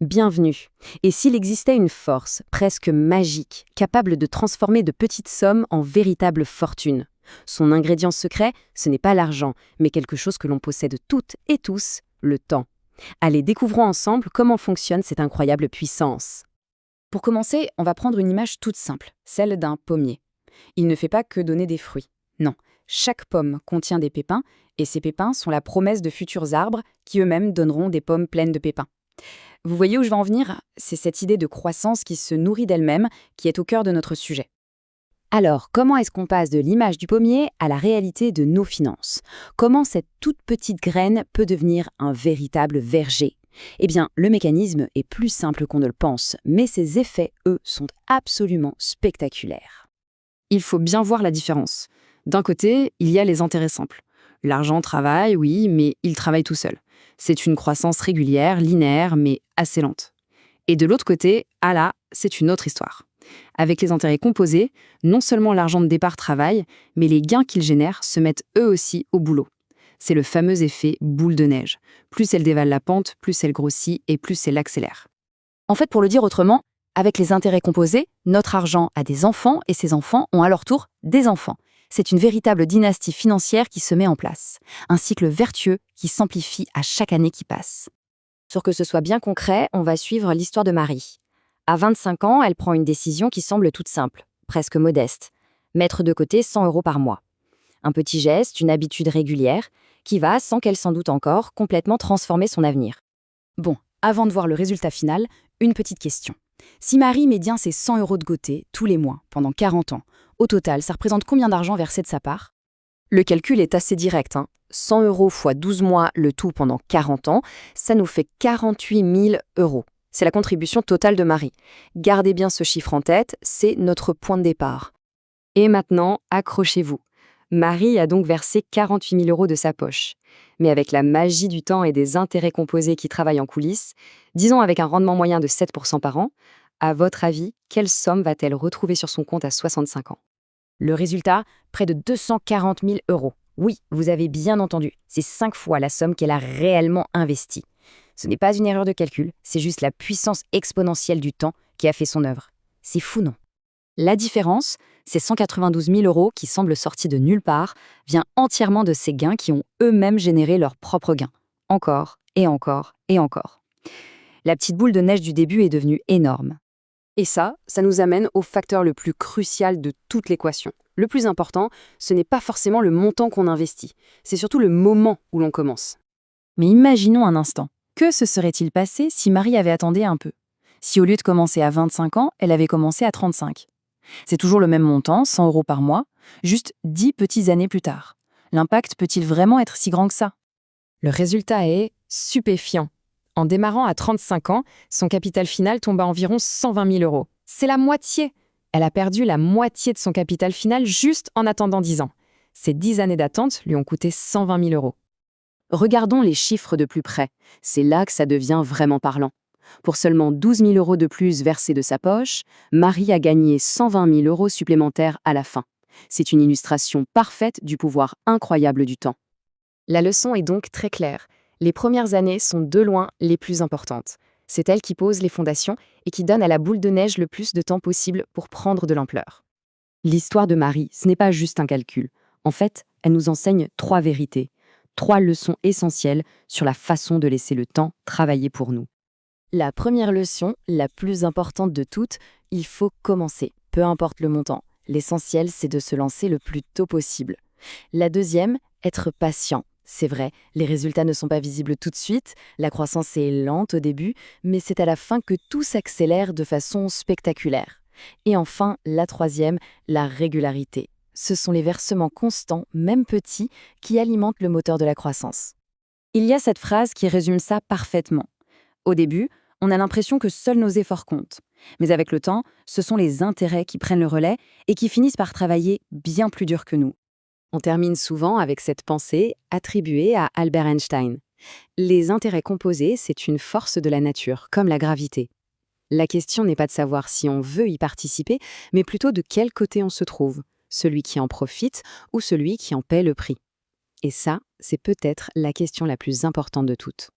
Bienvenue. Et s'il existait une force, presque magique, capable de transformer de petites sommes en véritables fortunes? Son ingrédient secret, ce n'est pas l'argent, mais quelque chose que l'on possède toutes et tous, le temps. Allez, découvrons ensemble comment fonctionne cette incroyable puissance. Pour commencer, on va prendre une image toute simple, celle d'un pommier. Il ne fait pas que donner des fruits. Non, chaque pomme contient des pépins, et ces pépins sont la promesse de futurs arbres qui eux-mêmes donneront des pommes pleines de pépins. Vous voyez où je veux en venir? C'est cette idée de croissance qui se nourrit d'elle-même qui est au cœur de notre sujet. Alors, comment est-ce qu'on passe de l'image du pommier à la réalité de nos finances? Comment cette toute petite graine peut devenir un véritable verger? Eh bien, le mécanisme est plus simple qu'on ne le pense, mais ses effets, eux, sont absolument spectaculaires. Il faut bien voir la différence. D'un côté, il y a les intérêts simples. L'argent travaille, oui, mais il travaille tout seul. C'est une croissance régulière, linéaire, mais assez lente. Et de l'autre côté, ah là, c'est une autre histoire. Avec les intérêts composés, non seulement l'argent de départ travaille, mais les gains qu'il génère se mettent eux aussi au boulot. C'est le fameux effet boule de neige. Plus elle dévale la pente, plus elle grossit et plus elle accélère. En fait, pour le dire autrement, avec les intérêts composés, notre argent a des enfants et ces enfants ont à leur tour des enfants. C'est une véritable dynastie financière qui se met en place. Un cycle vertueux qui s'amplifie à chaque année qui passe. Pour que ce soit bien concret, on va suivre l'histoire de Marie. À 25 ans, elle prend une décision qui semble toute simple, presque modeste. Mettre de côté 100 € par mois. Un petit geste, une habitude régulière, qui va, sans qu'elle s'en doute encore, complètement transformer son avenir. Bon, avant de voir le résultat final, une petite question. Si Marie met bien ses 100 € de côté tous les mois, pendant 40 ans, au total, ça représente combien d'argent versé de sa part? Le calcul est assez direct. 100 € fois 12 mois, le tout pendant 40 ans, ça nous fait 48 000 €. C'est la contribution totale de Marie. Gardez bien ce chiffre en tête, c'est notre point de départ. Et maintenant, accrochez-vous. Marie a donc versé 48 000 € de sa poche. Mais avec la magie du temps et des intérêts composés qui travaillent en coulisses, disons avec un rendement moyen de 7% par an, à votre avis, quelle somme va-t-elle retrouver sur son compte à 65 ans? Le résultat, près de 240 000 €. Oui, vous avez bien entendu, c'est 5 fois la somme qu'elle a réellement investie. Ce n'est pas une erreur de calcul, c'est juste la puissance exponentielle du temps qui a fait son œuvre. C'est fou, non? La différence, ces 192 000 € qui semblent sortis de nulle part, vient entièrement de ces gains qui ont eux-mêmes généré leurs propres gains. Encore, et encore, et encore. La petite boule de neige du début est devenue énorme. Et ça nous amène au facteur le plus crucial de toute l'équation. Le plus important, ce n'est pas forcément le montant qu'on investit, c'est surtout le moment où l'on commence. Mais imaginons un instant, que se serait-il passé si Marie avait attendu un peu? Si au lieu de commencer à 25 ans, elle avait commencé à 35? C'est toujours le même montant, 100 € par mois, juste 10 petites années plus tard. L'impact peut-il vraiment être si grand que ça? Le résultat est stupéfiant. En démarrant à 35 ans, son capital final tombe à environ 120 000 €. C'est la moitié. Elle a perdu la moitié de son capital final juste en attendant 10 ans. Ces 10 années d'attente lui ont coûté 120 000 €. Regardons les chiffres de plus près. C'est là que ça devient vraiment parlant. Pour seulement 12 000 € de plus versés de sa poche, Marie a gagné 120 000 € supplémentaires à la fin. C'est une illustration parfaite du pouvoir incroyable du temps. La leçon est donc très claire. Les premières années sont de loin les plus importantes. C'est elles qui posent les fondations et qui donnent à la boule de neige le plus de temps possible pour prendre de l'ampleur. L'histoire de Marie, ce n'est pas juste un calcul. En fait, elle nous enseigne 3 vérités, 3 leçons essentielles sur la façon de laisser le temps travailler pour nous. La première leçon, la plus importante de toutes, il faut commencer, peu importe le montant. L'essentiel, c'est de se lancer le plus tôt possible. La deuxième, être patient. C'est vrai, les résultats ne sont pas visibles tout de suite, la croissance est lente au début, mais c'est à la fin que tout s'accélère de façon spectaculaire. Et enfin, la troisième, la régularité. Ce sont les versements constants, même petits, qui alimentent le moteur de la croissance. Il y a cette phrase qui résume ça parfaitement. Au début, on a l'impression que seuls nos efforts comptent. Mais avec le temps, ce sont les intérêts qui prennent le relais et qui finissent par travailler bien plus dur que nous. On termine souvent avec cette pensée attribuée à Albert Einstein. Les intérêts composés, c'est une force de la nature, comme la gravité. La question n'est pas de savoir si on veut y participer, mais plutôt de quel côté on se trouve, celui qui en profite ou celui qui en paie le prix. Et ça, c'est peut-être la question la plus importante de toutes.